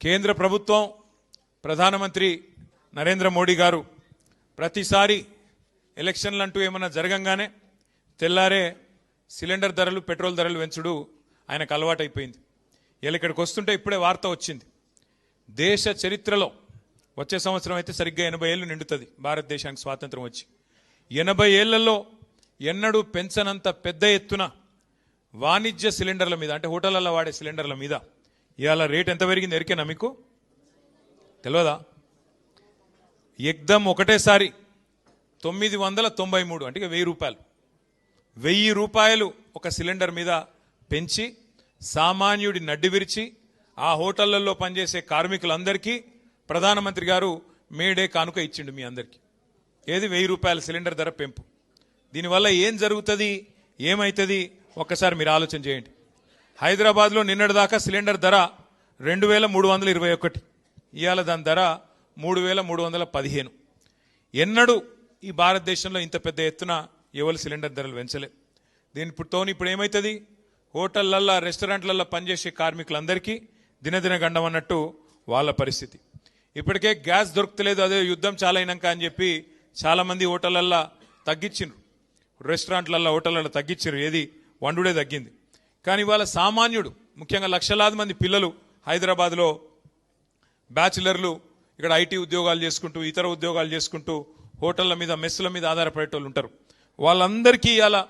కేంద్ర ప్రభుత్వం ప్రధానమంత్రి నరేంద్ర మోడీ గారు ప్రతిసారి ఎలక్షన్లు అంటూ ఏమన్నా జరగంగానే తెల్లారే సిలిండర్ ధరలు పెట్రోల్ ధరలు పెంచుడు ఆయనకు అలవాటైపోయింది. ఇలా ఇక్కడికి వస్తుంటే ఇప్పుడే వార్త వచ్చింది. దేశ చరిత్రలో వచ్చే సంవత్సరం అయితే సరిగ్గా 80 ఏళ్ళు నిండుతుంది భారతదేశానికి స్వాతంత్రం వచ్చి. 80 ఏళ్లలో ఎన్నడూ పెంచనంత పెద్ద ఎత్తున వాణిజ్య సిలిండర్ల మీద, అంటే హోటళ్లలో వాడే సిలిండర్ల మీద ఇవాళ రేట్ ఎంత పెరిగింది ఎరికేనా మీకు? తెలియదా? ఎగ్దం ఒకటేసారి 993, అంటే 1000 రూపాయలు, 1000 రూపాయలు ఒక సిలిండర్ మీద పెంచి సామాన్యుడి నడ్డి విరిచి ఆ హోటళ్లలో పనిచేసే కార్మికులందరికీ ప్రధానమంత్రి గారు మేడే కానుక ఇచ్చిండు మీ అందరికీ. ఏది? 1000 రూపాయల సిలిండర్ ధర పెంపు. దీనివల్ల ఏం జరుగుతుంది, ఏమవుతుంది ఒక్కసారి మీరు ఆలోచన చేయండి. హైదరాబాద్లో నిన్నటిదాకా సిలిండర్ ధర 2321, ఇవాళ దాని ధర 3315. ఎన్నడూ ఈ భారతదేశంలో ఇంత పెద్ద ఎత్తున ఎవరు సిలిండర్ ధరలు పెంచలే. దీనితో ఇప్పుడు ఏమవుతుంది, హోటళ్లల్లో రెస్టారెంట్లలో పనిచేసే కార్మికులందరికీ దినదిన గండం అన్నట్టు వాళ్ళ పరిస్థితి. ఇప్పటికే గ్యాస్ దొరుకుతలేదు, అదే యుద్ధం చాలా అయినాక అని చెప్పి చాలామంది హోటళ్లల్లో తగ్గించిండ్రు, రెస్టారెంట్లలో హోటళ్లలో తగ్గించారు, ఏది వండుడే తగ్గింది. కానీ వాళ్ళ సామాన్యుడు, ముఖ్యంగా లక్షలాది మంది పిల్లలు హైదరాబాద్లో బ్యాచిలర్లు ఇక్కడ ఐటీ ఉద్యోగాలు చేసుకుంటూ ఇతర ఉద్యోగాలు చేసుకుంటూ హోటళ్ల మీద మెస్సుల మీద ఆధారపడేటోళ్ళు ఉంటారు. వాళ్ళందరికీ ఇలా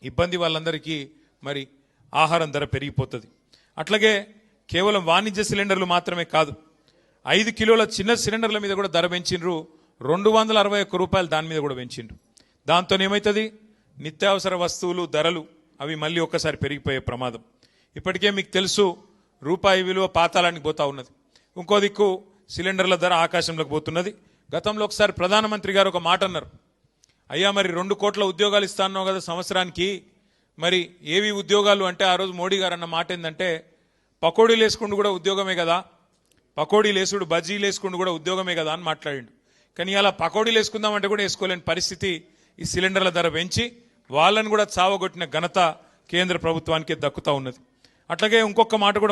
ఇబ్బంది, వాళ్ళందరికీ మరి ఆహారం ధర పెరిగిపోతుంది. అట్లాగే కేవలం వాణిజ్య సిలిండర్లు మాత్రమే కాదు, 5 కిలోల చిన్న సిలిండర్ల మీద కూడా ధర పెంచిండ్రు. 261 రూపాయలు దాని మీద కూడా పెంచిండ్రు. దాంతో ఏమవుతుంది, నిత్యావసర వస్తువులు ధరలు అవి మళ్ళీ ఒక్కసారి పెరిగిపోయే ప్రమాదం. ఇప్పటికే మీకు తెలుసు, రూపాయి విలువ పాతాళానికి పోతా ఉన్నది. ఇంకో దిక్కు సిలిండర్ల ధర ఆకాశంలోకి పోతున్నది. గతంలో ఒకసారి ప్రధానమంత్రి గారు ఒక మాట అన్నారు, అయ్యా మరి 2 కోట్ల ఉద్యోగాలు ఇస్తా అన్నావు కదా సంవత్సరానికి, మరి ఏవి ఉద్యోగాలు అంటే ఆ రోజు మోడీ గారు అన్న మాట ఏంటంటే, పకోడీలు వేసుకుంటూ కూడా ఉద్యోగమే కదా, పకోడీలు వేసుడు బజ్జీలు వేసుకుంటూ కూడా ఉద్యోగమే కదా అని మాట్లాడిండు. కానీ అలా పకోడీలు వేసుకుందామంటే కూడా వేసుకోలేని పరిస్థితి ఈ సిలిండర్ల ధర పెంచి వాళ్ళని కూడా చావగొట్టిన ఘనత కేంద్ర ప్రభుత్వానికి దక్కుతా ఉన్నది. అట్లాగే ఇంకొక మాట కూడా